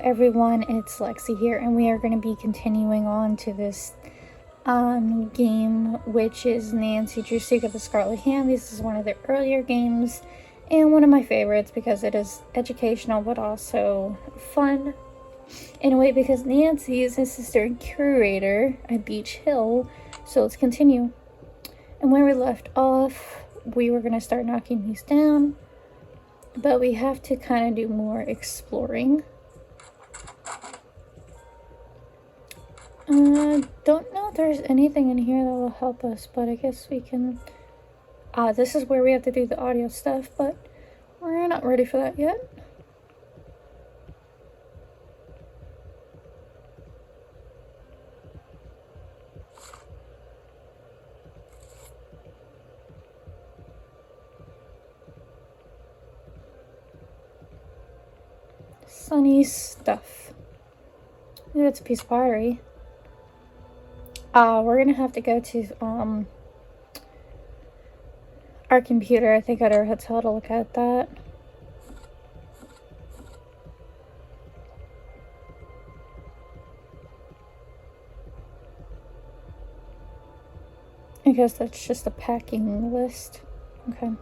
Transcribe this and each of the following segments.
everyone, it's Lexi here, and we are going to be continuing on to this game, which is Nancy Drew Secret the Scarlet Hand. This is one of the earlier games, and one of my favorites because it is educational, but also fun. In a way, because Nancy is his sister and curator at Beach Hill, so let's continue. And where we left off, we were going to start knocking these down, but we have to kind of do more exploring. Don't know if there's anything in here that will help us, but I guess we can... this is where we have to do the audio stuff, but we're not ready for that yet. Sunny stuff. Ooh, it's a piece of pottery. We're gonna have to go to our computer, I think, at our hotel to look at that. I guess that's just a packing list. Okay.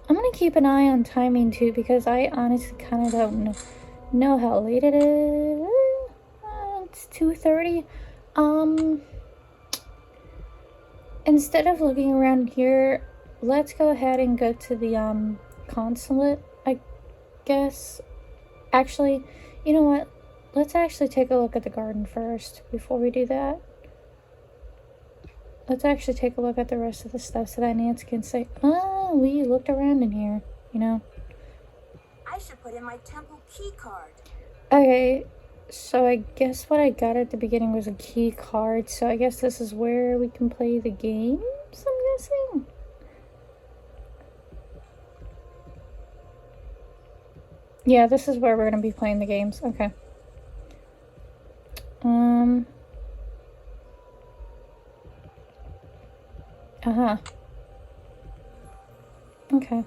I'm gonna keep an eye on timing too, because I honestly kind of don't know how late it is. It's 2:30. Instead of looking around here, let's go ahead and go to the consulate, I guess. Actually, you know what? Let's actually take a look at the garden first before we do that. Let's actually take a look at the rest of the stuff so that Nancy can say, oh, we looked around in here, you know? I should put in my temple key card. Okay, so I guess what I got at the beginning was a key card, so I guess this is where we can play the games, I'm guessing? Yeah, this is where we're going to be playing the games, okay. Okay.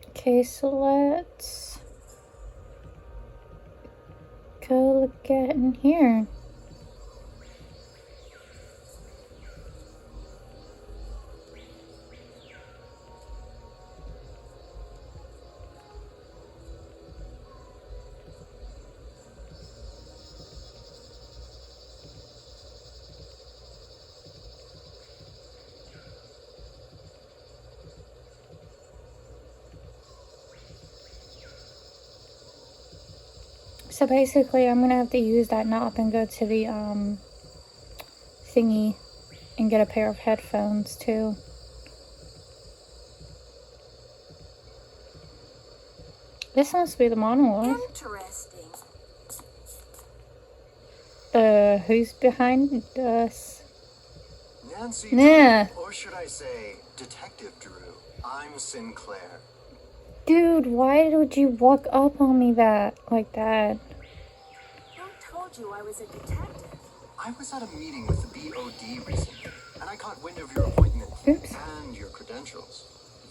Okay, so let's go look at it in here. So basically, I'm gonna have to use that knob and go to the thingy and get a pair of headphones too. This must be the monologue. Interesting. Who's behind us? Nancy, Nah. Drew, or should I say, Detective Drew. I'm Sinclair. Dude, why would you walk up on me like that? Who told you I was a detective? I was at a meeting with the BOD recently, and I caught wind of your appointment. Oops. And your credentials.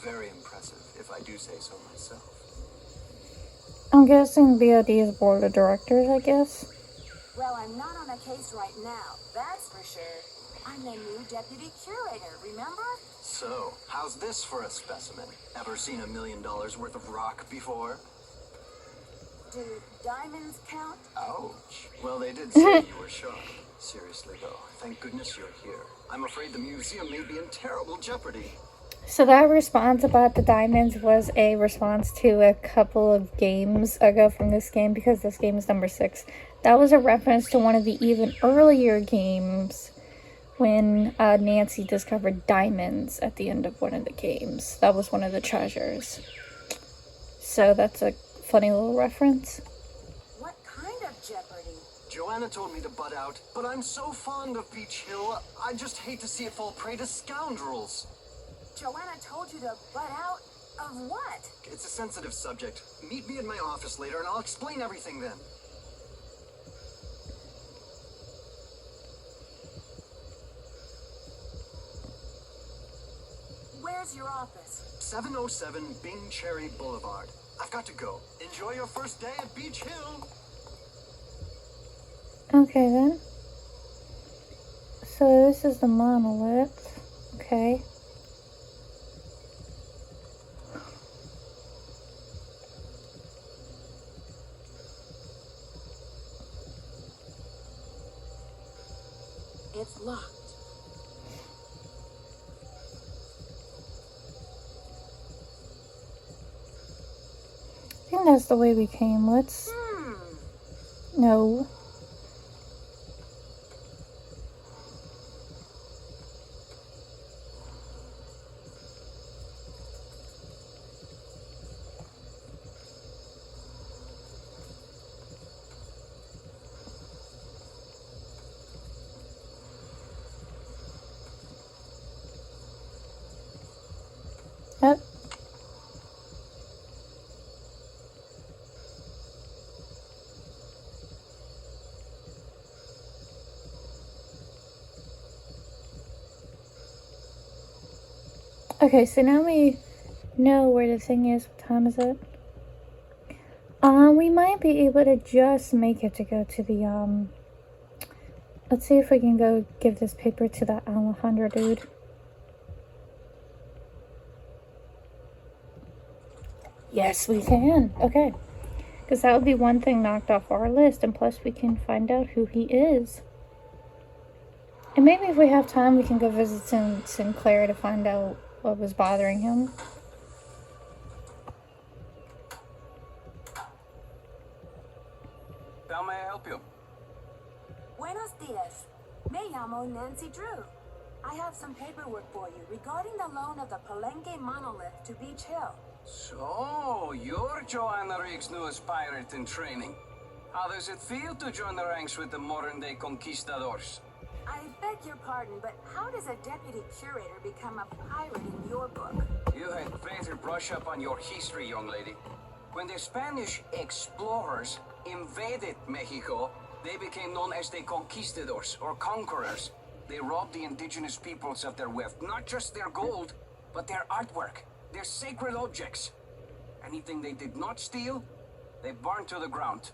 Very impressive, if I do say so myself. I'm guessing BOD is board of directors, I guess. Well, I'm not on a case right now, that's for sure. I'm the new deputy curator, remember? So, how's this for a specimen? Ever seen $1 million worth of rock before? Do diamonds count? Ouch. Well, they did say you were shocked. Seriously, though, thank goodness you're here. I'm afraid the museum may be in terrible jeopardy. So that response about the diamonds was a response to a couple of games ago from this game, because this game is number 6. That was a reference to one of the even earlier games when Nancy discovered diamonds at the end of one of the games. That was one of the treasures. So that's a funny little reference. What kind of jeopardy? Joanna told me to butt out, but I'm so fond of Beach Hill, I just hate to see it fall prey to scoundrels. Joanna told you to butt out? Of what? It's a sensitive subject. Meet me in my office later and I'll explain everything then. Where's your office? 707 Bing Cherry Boulevard. I've got to go. Enjoy your first day at Beach Hill. Okay then. So this is the monolith. Okay. It's locked. I think that's the way we came. Let's... No. Yep. Okay, so now we know where the thing is. What time is it? We might be able to just make it to go to the, let's see if we can go give this paper to that Alejandro dude. Yes, we can. Okay. Because that would be one thing knocked off our list, and plus we can find out who he is. And maybe if we have time, we can go visit Sinclair to find out what was bothering him. How may I help you? Buenos dias. Me llamo Nancy Drew. I have some paperwork for you regarding the loan of the Palenque monolith to Beach Hill. So, you're Joanna Riggs' newest pirate in training. How does it feel to join the ranks with the modern-day conquistadors? I beg your pardon, but how does a deputy curator become a pirate in your book? You had better brush up on your history, young lady. When the Spanish explorers invaded Mexico, they became known as the conquistadors, or conquerors. They robbed the indigenous peoples of their wealth, not just their gold, but their artwork, their sacred objects. Anything they did not steal, they burned to the ground.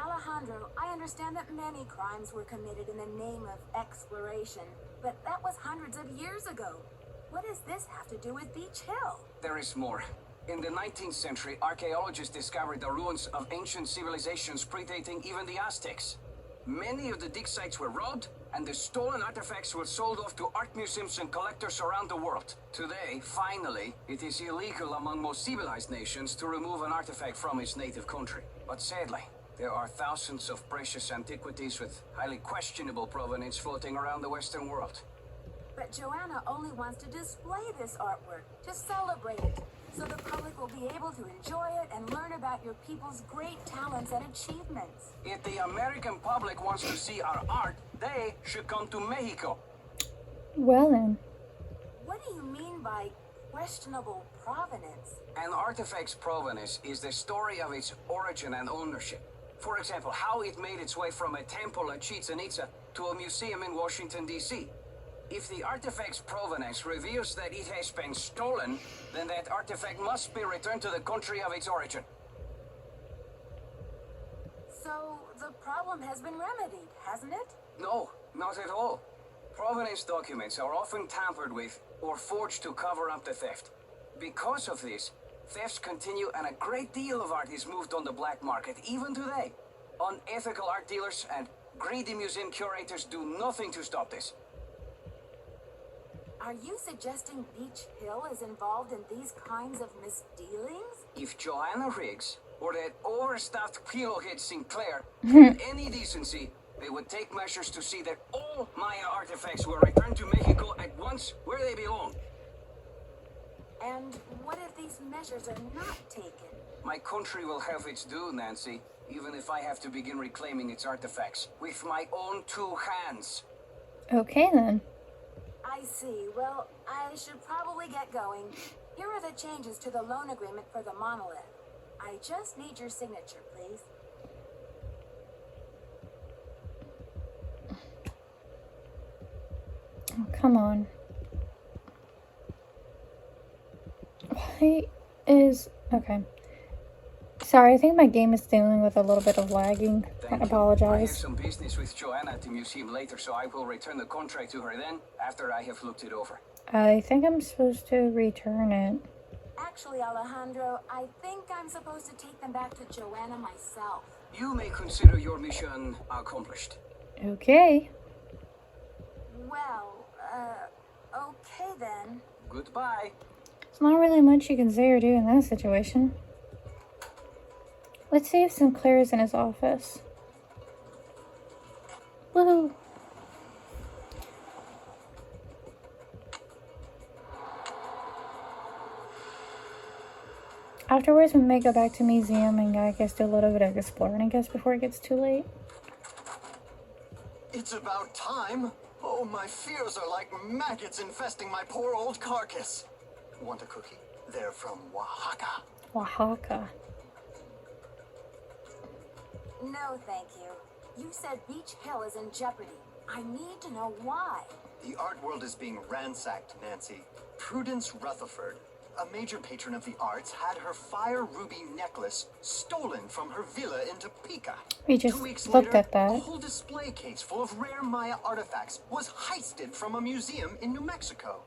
Alejandro, I understand that many crimes were committed in the name of exploration, but that was hundreds of years ago. What does this have to do with Beach Hill? There is more. In the 19th century, archaeologists discovered the ruins of ancient civilizations predating even the Aztecs. Many of the dig sites were robbed, and the stolen artifacts were sold off to art museums and collectors around the world. Today, finally, it is illegal among most civilized nations to remove an artifact from its native country. But sadly, there are thousands of precious antiquities with highly questionable provenance floating around the Western world. But Joanna only wants to display this artwork, to celebrate it, so the public will be able to enjoy it and learn about your people's great talents and achievements. If the American public wants to see our art, they should come to Mexico. Well then. What do you mean by questionable provenance? An artifact's provenance is the story of its origin and ownership. For example, how it made its way from a temple at Chichen Itza to a museum in Washington, D.C. If the artifact's provenance reveals that it has been stolen, then that artifact must be returned to the country of its origin. So, the problem has been remedied, hasn't it? No, not at all. Provenance documents are often tampered with or forged to cover up the theft. Because of this, thefts continue and a great deal of art is moved on the black market, even today. Unethical art dealers and greedy museum curators do nothing to stop this. Are you suggesting Beach Hill is involved in these kinds of misdealings? If Joanna Riggs or that overstuffed pillowhead Sinclair had any decency, they would take measures to see that all Maya artifacts were returned to Mexico at once where they belong. And what if these measures are not taken? My country will have its due, Nancy, even if I have to begin reclaiming its artifacts with my own two hands. Okay then. I see. Well, I should probably get going. Here are the changes to the loan agreement for the monolith. I just need your signature, please. Come on. Why is... Okay. Sorry, I think my game is dealing with a little bit of lagging. I Thank you. I have apologize. some business with Joanna at the museum later, so I will return the contract to her then, after I have looked it over. I think I'm supposed to return it. Actually, Alejandro, I think I'm supposed to take them back to Joanna myself. You may consider your mission accomplished. Okay. Well, okay then. Goodbye. There's not really much you can say or do in that situation. Let's see if Sinclair is in his office. Woohoo! Afterwards, we may go back to the museum and I guess do a little bit of exploring, I guess, before it gets too late. It's about time. Oh, my fears are like maggots infesting my poor old carcass. Want a cookie? They're from Oaxaca. Oaxaca. No, thank you. You said Beach Hill is in jeopardy. I need to know why. The art world is being ransacked, Nancy. Prudence Rutherford, a major patron of the arts, had her fire ruby necklace stolen from her villa in Topeka. We just 2 weeks looked later, at that. a whole display case full of rare Maya artifacts was heisted from a museum in New Mexico.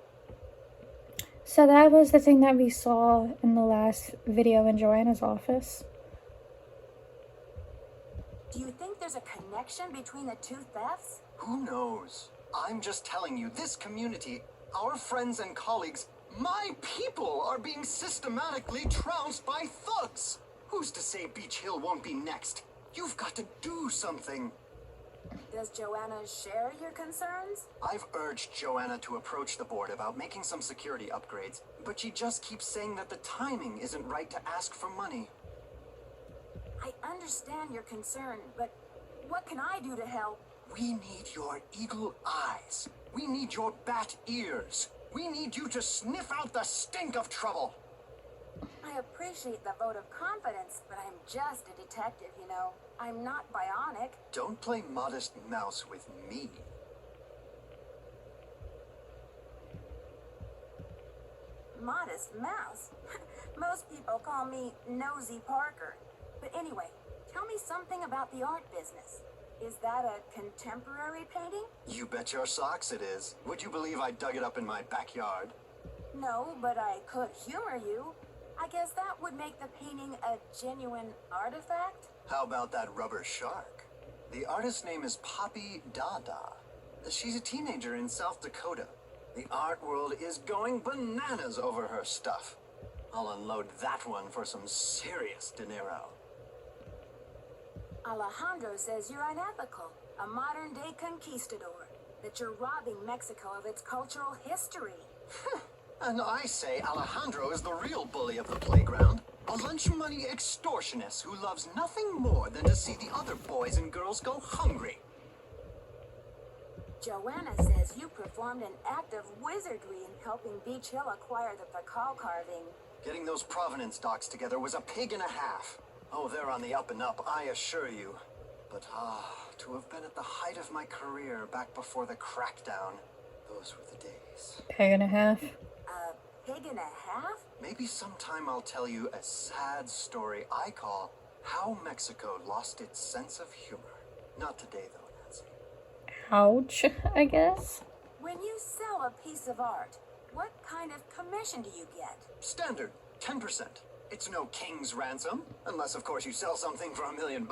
So that was the thing that we saw in the last video in Joanna's office. Do you think there's a connection between the two thefts? Who knows? I'm just telling you, this community, our friends and colleagues, my people are being systematically trounced by thugs. Who's to say Beach Hill won't be next? You've got to do something. Does Joanna share your concerns? I've urged Joanna to approach the board about making some security upgrades, but she just keeps saying that the timing isn't right to ask for money. I understand your concern, but what can I do to help? We need your eagle eyes. We need your bat ears. We need you to sniff out the stink of trouble. I appreciate the vote of confidence, but I'm just a detective, you know. I'm not bionic. Don't play modest mouse with me. Modest mouse? Most people call me Nosy Parker. But anyway, tell me something about the art business. Is that a contemporary painting? You bet your socks it is. Would you believe I dug it up in my backyard? No, but I could humor you. I guess that would make the painting a genuine artifact? How about that rubber shark? The artist's name is Poppy Dada. She's a teenager in South Dakota. The art world is going bananas over her stuff. I'll unload that one for some serious dinero. Alejandro says you're unethical, a modern-day conquistador, that you're robbing Mexico of its cultural history. And I say Alejandro is the real bully of the playground. A lunch money extortionist who loves nothing more than to see the other boys and girls go hungry. Joanna says you performed an act of wizardry in helping Beach Hill acquire the Pacal carving. Getting those provenance docs together was a pig and a half. Oh, they're on the up and up, I assure you. But to have been at the height of my career back before the crackdown, those were the days. Peg and a half. A pig and a half? Maybe sometime I'll tell you a sad story I call How Mexico Lost Its Sense of Humor. Not today, though, Nancy. Ouch, I guess. When you sell a piece of art, what kind of commission do you get? Standard, 10%. It's no king's ransom, unless of course you sell something for $1 million.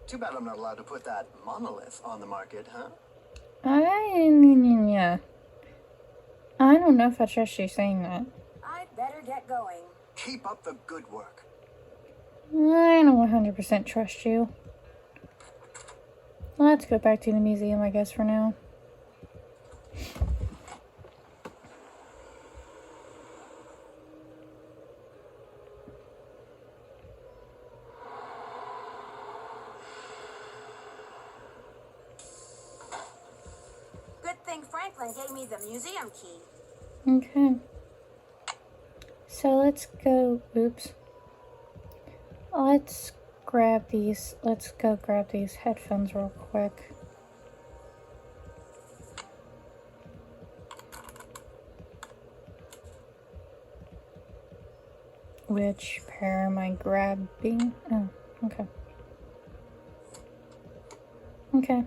Too bad I'm not allowed to put that monolith on the market, huh? Yeah. I don't know if I trust you saying that. I'd better get going. Keep up the good work. I don't 100% trust you. Let's go back to the museum, I guess, for now. Good thing Franklin gave me the museum key. Okay. So let's go, oops. Let's go grab these headphones real quick. Which pair am I grabbing? Oh, okay. Okay.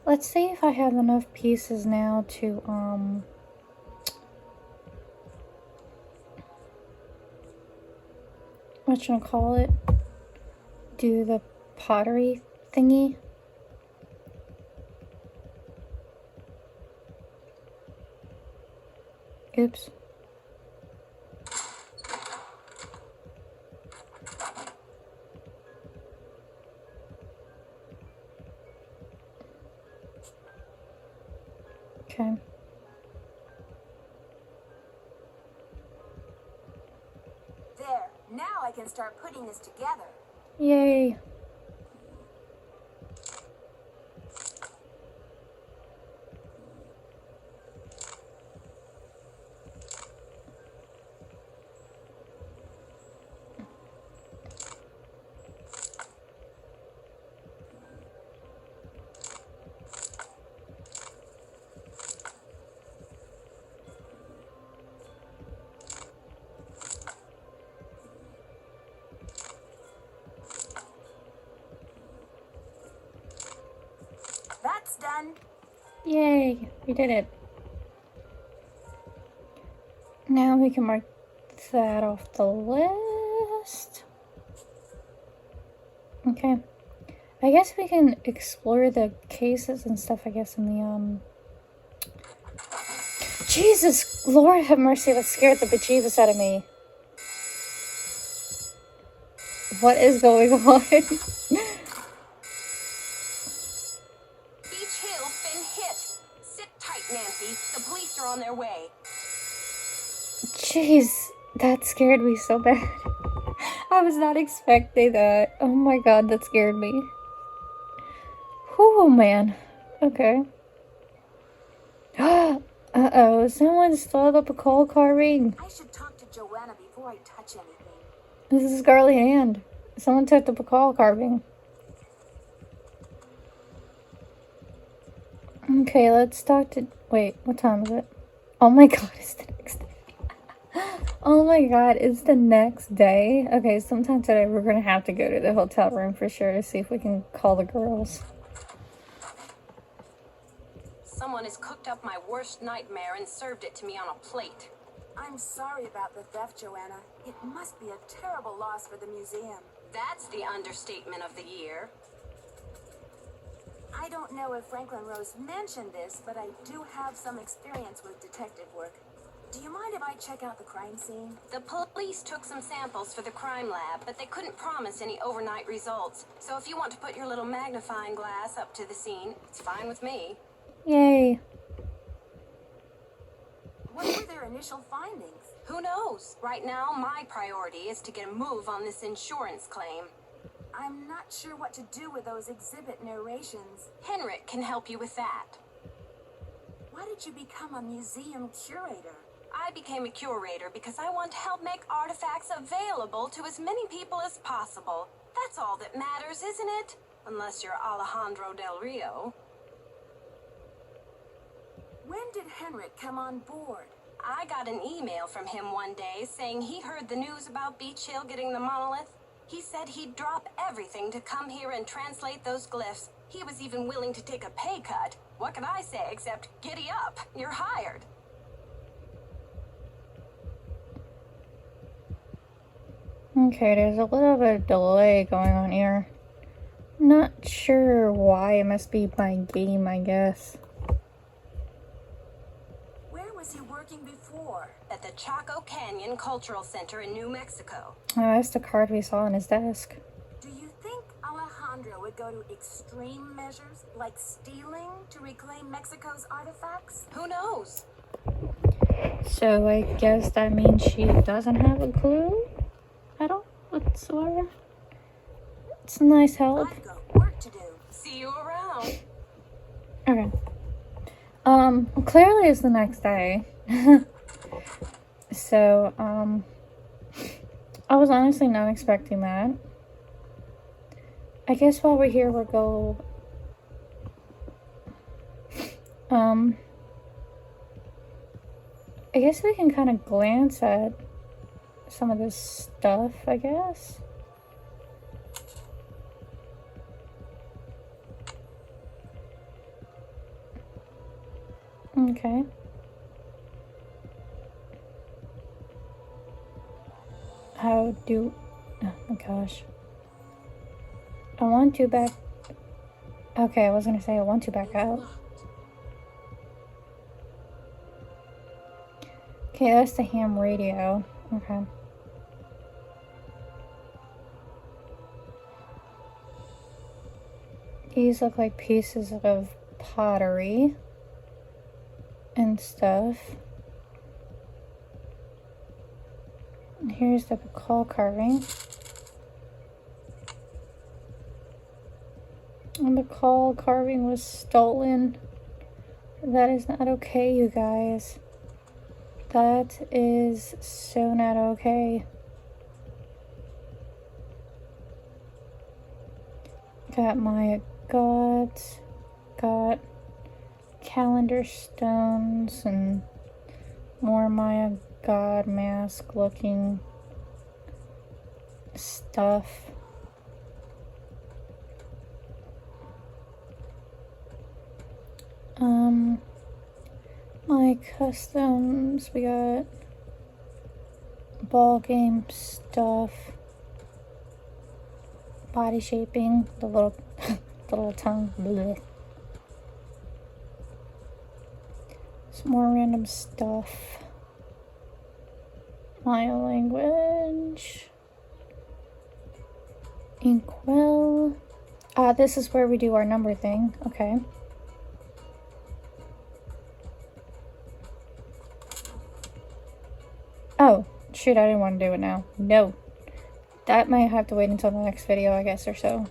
Let's see if I have enough pieces now to, whatchamacallit, do the pottery thingy. Oops. Okay. There, now I can start putting this together. Yay. That's done. Yay. We did it. Now we can mark that off the list. Okay. I guess we can explore the cases and stuff, I guess, in the, Jesus! Lord have mercy, that scared the bejeebus out of me. What is going on? Beach Hill's been hit. Sit tight, Nancy. The police are on their way. Jeez, that scared me so bad. I was not expecting that. Oh my god, that scared me. Oh man. Okay. Uh-oh, someone stole the Pacal carving. I should talk to Joanna before I touch anything. This is Scarlet hand. Someone took the Pacal carving. Okay, let's talk to... Wait, what time is it? Oh my god, it's the next day. Oh my god, it's the next day. Okay, sometime today we're gonna have to go to the hotel room for sure to see if we can call the girls. Someone has cooked up my worst nightmare and served it to me on a plate. I'm sorry about the theft, Joanna. It must be a terrible loss for the museum. That's the understatement of the year. I don't know if Franklin Rose mentioned this, but I do have some experience with detective work. Do you mind if I check out the crime scene? The police took some samples for the crime lab, but they couldn't promise any overnight results. So if you want to put your little magnifying glass up to the scene, it's fine with me. Yay. What were their initial findings? Who knows? Right now, my priority is to get a move on this insurance claim. I'm not sure what to do with those exhibit narrations. Henrik can help you with that. Why did you become a museum curator? I became a curator because I want to help make artifacts available to as many people as possible. That's all that matters, isn't it? Unless you're Alejandro Del Rio. When did Henrik come on board? I got an email from him one day saying he heard the news about Beach Hill getting the monolith. He said he'd drop everything to come here and translate those glyphs. He was even willing to take a pay cut. What can I say except giddy up, you're hired. Okay, there's a little bit of delay going on here. Not sure why. It must be my game, I guess. Where was he working before? At the Chaco Canyon Cultural Center in New Mexico. Oh, that's the card we saw on his desk. Do you think Alejandro would go to extreme measures, like stealing, to reclaim Mexico's artifacts? Who knows? So I guess that means she doesn't have a clue at all whatsoever. It's a nice help. I've got work to do. See you around. Okay. Clearly it's the next day. So, I was honestly not expecting that. I guess while we're here, we'll go, I guess we can kind of glance at some of this stuff, I guess. Okay. How do... Oh my gosh. I want to back... Okay, I was gonna say I want to back out. Okay, that's the ham radio. Okay. These look like pieces of pottery and stuff. And here's the Pacal carving. And the Pacal carving was stolen. That is not okay, you guys. That is so not okay. Got Maya gods, got calendar stones, and more Maya god mask looking stuff. My customs, we got ball game stuff, body shaping, the little the little tongue, bleh. Some more random stuff. Maya language, inkwell. This is where we do our number thing. Okay. Oh, shoot, I didn't want to do it now. No. That might have to wait until the next video, I guess, or so.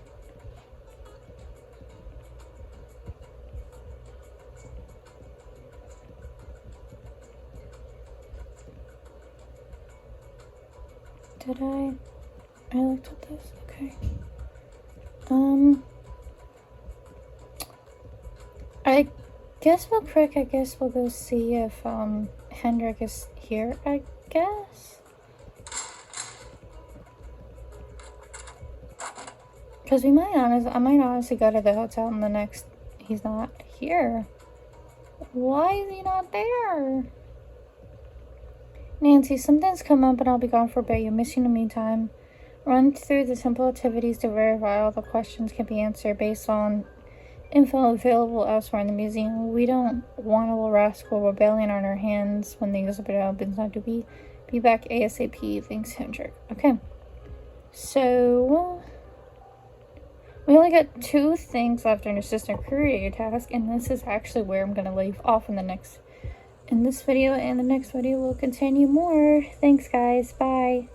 Did I looked at this? Okay. I guess we'll go see if, Hendrik is here, I guess. Because I might honestly go to the hotel and the next, he's not here. Why is he not there? Nancy, something's come up and I'll be gone for a bit. You'll miss you in the meantime. Run through the simple activities to verify all the questions can be answered based on info available elsewhere in the museum. We don't want a little rascal rebellion on our hands when the exhibit opens. Not to be back ASAP. Thanks, Hendrik. Okay. So we only got 2 things left in assistant courier task, and this is actually where I'm gonna leave off in this video, and the next video will continue more. Thanks, guys. Bye.